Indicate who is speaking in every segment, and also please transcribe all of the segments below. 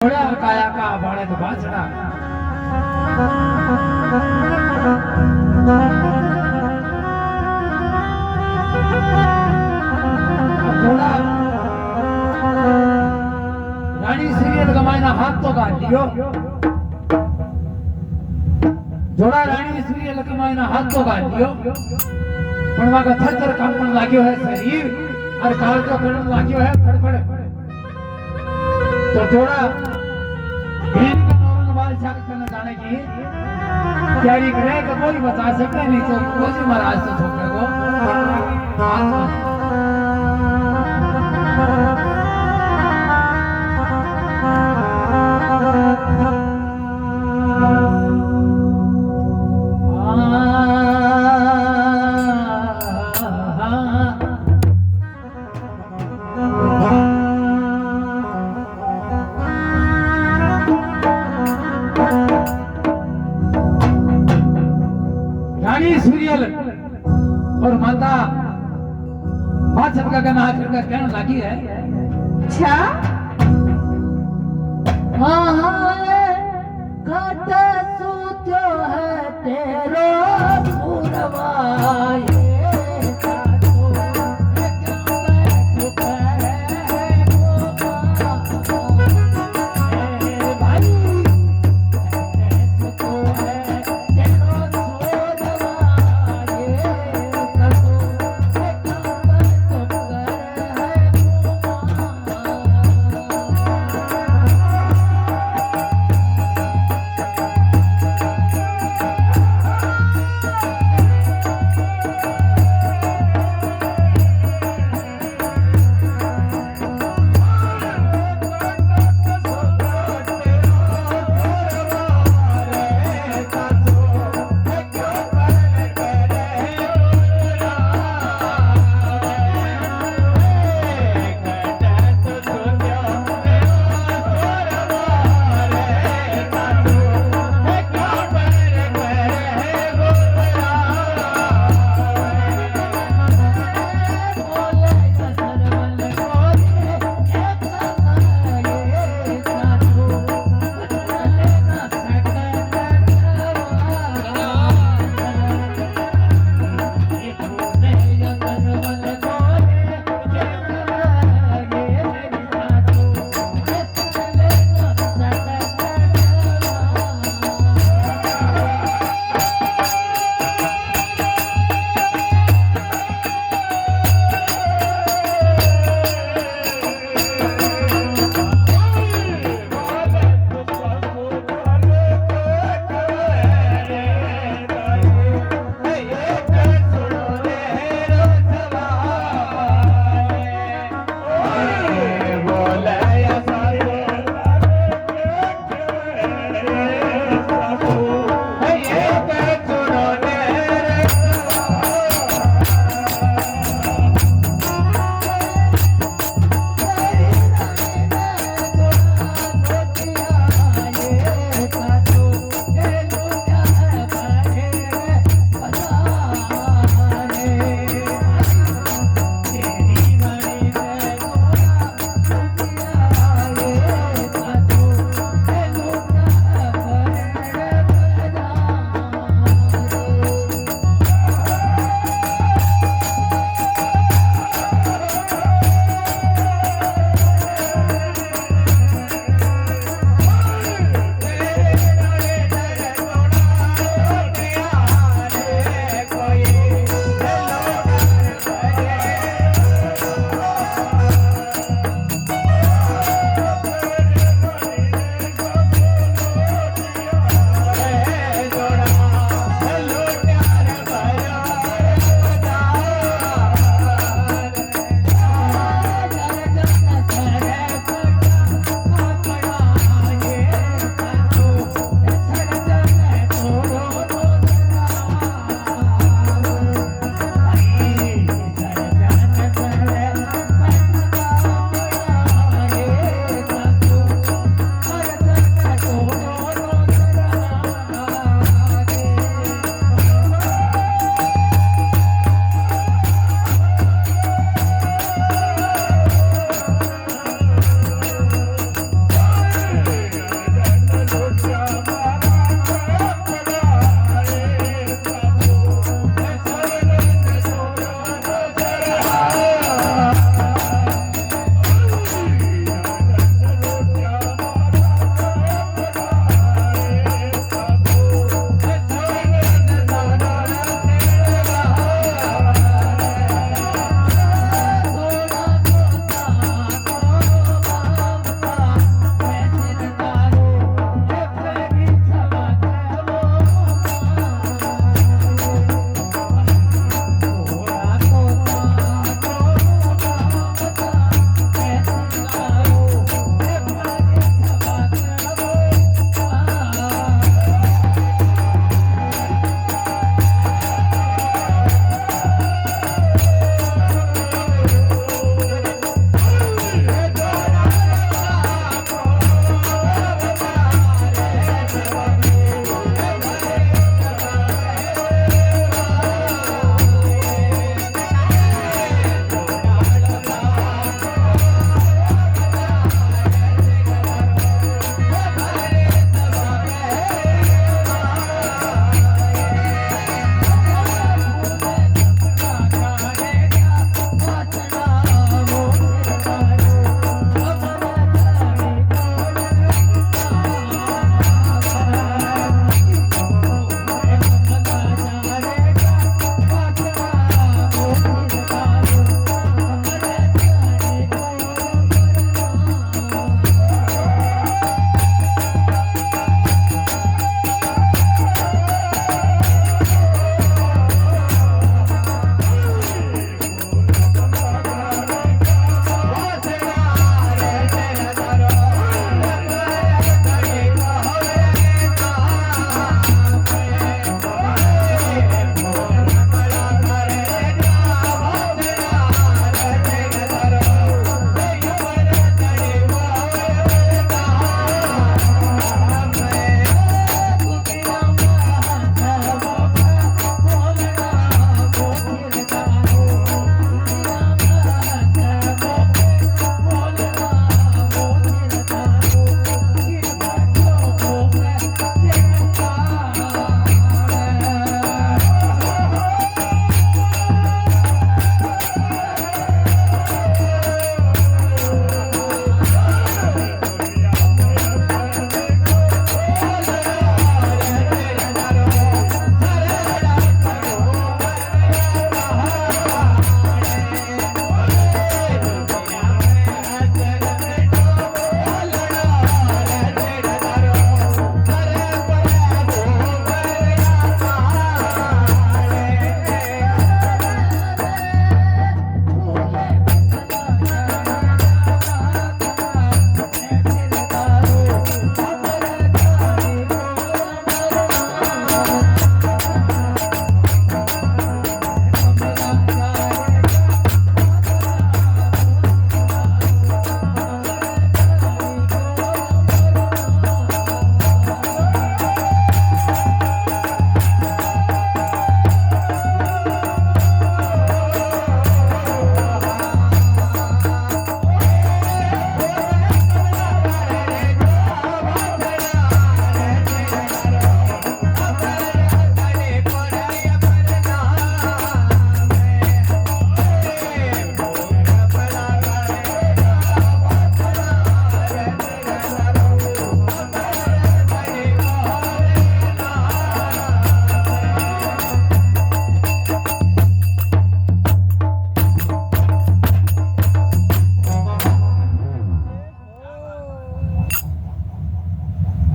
Speaker 1: थोड़ा काया का बाळक बाचडा थोड़ा रानी सीरियल कमाईना हाथ तो काढ लियो थोड़ा रानी सीरियल कमाईना हाथ तो काढ लियो पण मागा थरथर कांपण लाग्यो है शरीर और काल तो करण लाग्यो है फड़फड़ तो थोड़ा भेद का नौरंग बाल चाक करना जाने की तैयारी करे तो कोई बता सकता नहीं तो कोई महाराज तो छोकरे को रानी सूर्यल और माता बात सबका कहना आखिर का कहना लगी है
Speaker 2: अच्छा हाँ घट सूत्यो है तेरो पूरवाए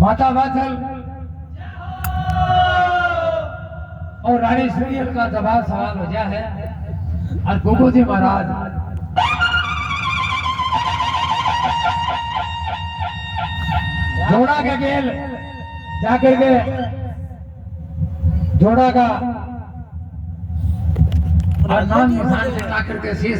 Speaker 1: माता वात्सल और रानी सीरियल का जवाब सवाल हो गया है। और गोगो जी महाराज जोड़ा के गेल जाकर के जोड़ा का और नाम निशान लगा करके शीश